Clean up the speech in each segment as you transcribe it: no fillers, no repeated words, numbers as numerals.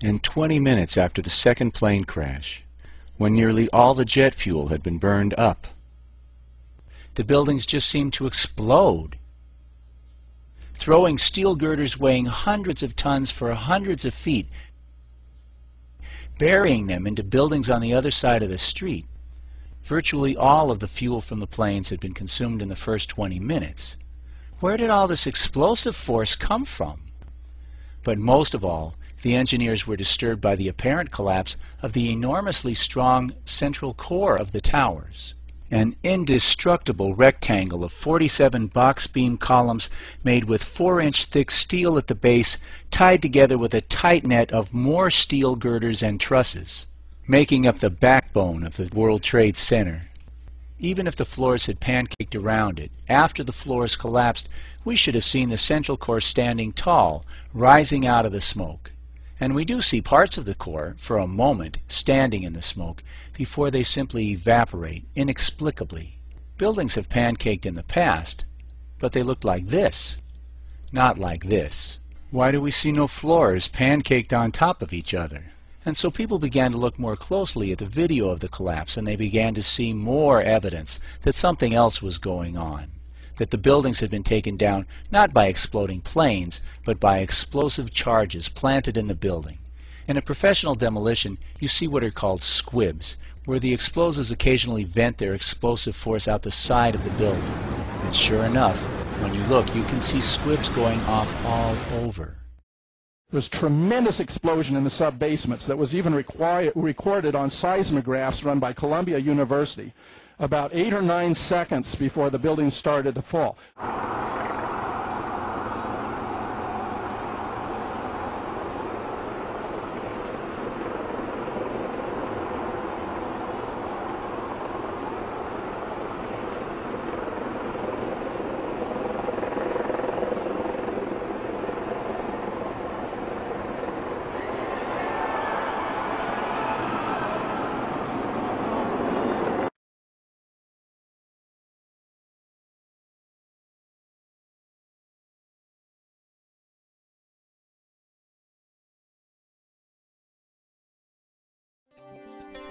And 20 minutes after the second plane crash, when nearly all the jet fuel had been burned up, the buildings just seemed to explode, throwing steel girders weighing hundreds of tons for hundreds of feet, burying them into buildings on the other side of the street. Virtually all of the fuel from the planes had been consumed in the first 20 minutes. Where did all this explosive force come from? But most of all, the engineers were disturbed by the apparent collapse of the enormously strong central core of the towers. An indestructible rectangle of 47 box beam columns made with 4-inch thick steel at the base, tied together with a tight net of more steel girders and trusses, making up the backbone of the World Trade Center. Even if the floors had pancaked around it, after the floors collapsed, we should have seen the central core standing tall, rising out of the smoke. And we do see parts of the core, for a moment, standing in the smoke, before they simply evaporate, inexplicably. Buildings have pancaked in the past, but they looked like this, not like this. Why do we see no floors pancaked on top of each other? And so people began to look more closely at the video of the collapse, and they began to see more evidence that something else was going on, that the buildings had been taken down not by exploding planes, but by explosive charges planted in the building. In a professional demolition, you see what are called squibs, where the explosives occasionally vent their explosive force out the side of the building. And sure enough, when you look, you can see squibs going off all over. There was tremendous explosion in the sub-basements that was even recorded on seismographs run by Columbia University about 8 or 9 seconds before the building started to fall.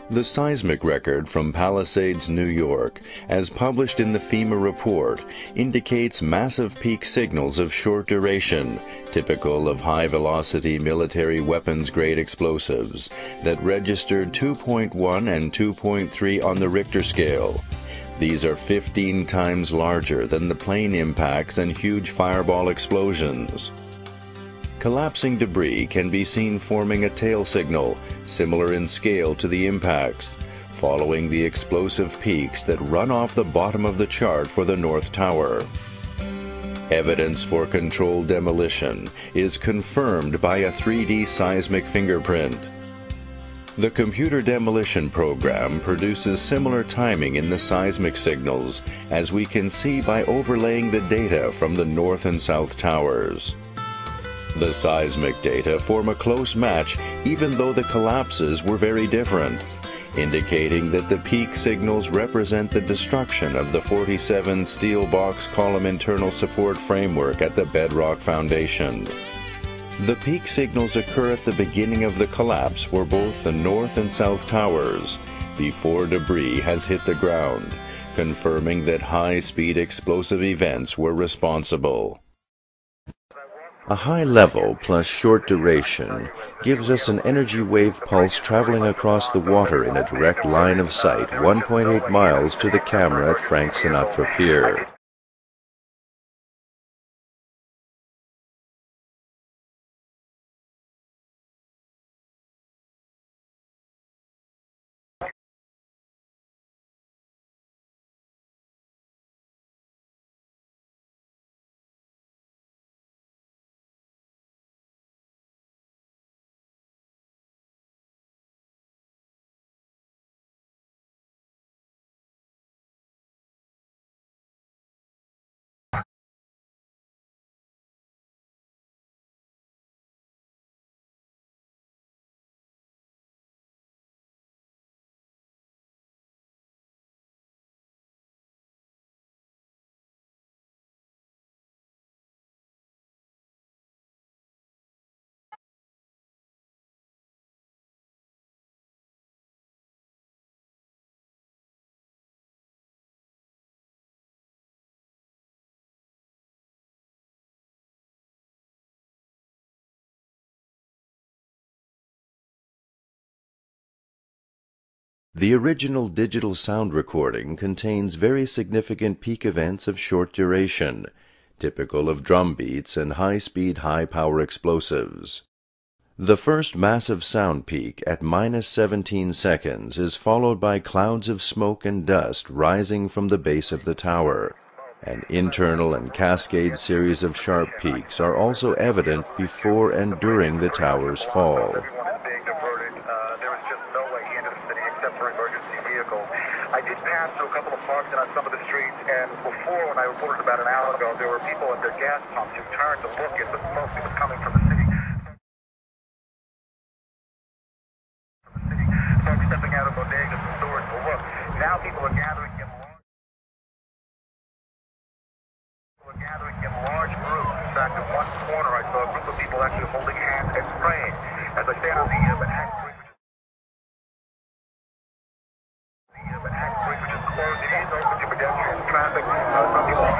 The seismic record from Palisades, New York, as published in the FEMA report, indicates massive peak signals of short duration, typical of high-velocity military weapons-grade explosives, that registered 2.1 and 2.3 on the Richter scale. These are 15 times larger than the plane impacts and huge fireball explosions. Collapsing debris can be seen forming a tail signal, similar in scale to the impacts, following the explosive peaks that run off the bottom of the chart for the North Tower. Evidence for controlled demolition is confirmed by a 3D seismic fingerprint. The computer demolition program produces similar timing in the seismic signals, as we can see by overlaying the data from the North and South Towers. The seismic data form a close match even though the collapses were very different, indicating that the peak signals represent the destruction of the 47 steel box column internal support framework at the bedrock foundation. The peak signals occur at the beginning of the collapse for both the North and South Towers, before debris has hit the ground, confirming that high-speed explosive events were responsible. A high level plus short duration gives us an energy wave pulse traveling across the water in a direct line of sight 1.8 miles to the camera at Frank Sinatra Pier. The original digital sound recording contains very significant peak events of short duration, typical of drum beats and high-speed, high-power explosives. The first massive sound peak at -17 seconds is followed by clouds of smoke and dust rising from the base of the tower. An internal and cascade series of sharp peaks are also evident before and during the tower's fall. I did pass through a couple of parks and on some of the streets, and before, when I reported about an hour ago, there were people at their gas pumps who turned to look at the smoke that was coming from the city. Folks stepping out of bodegas and stores to look. Now people are gathering in large groups. In fact, in one corner, I saw a group of people actually holding hands and praying. As I stand on the Manhattan Bridge, which is closed, it is open to pedestrian traffic. Some people are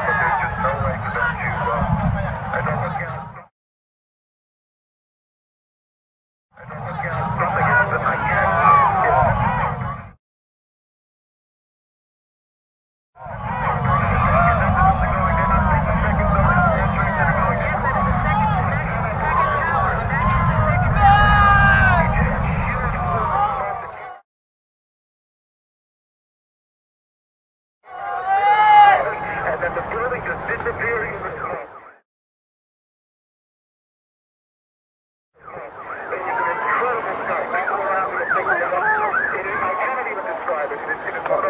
but there's just no way for them to, as I look out, something else that I can't describe it. It is one of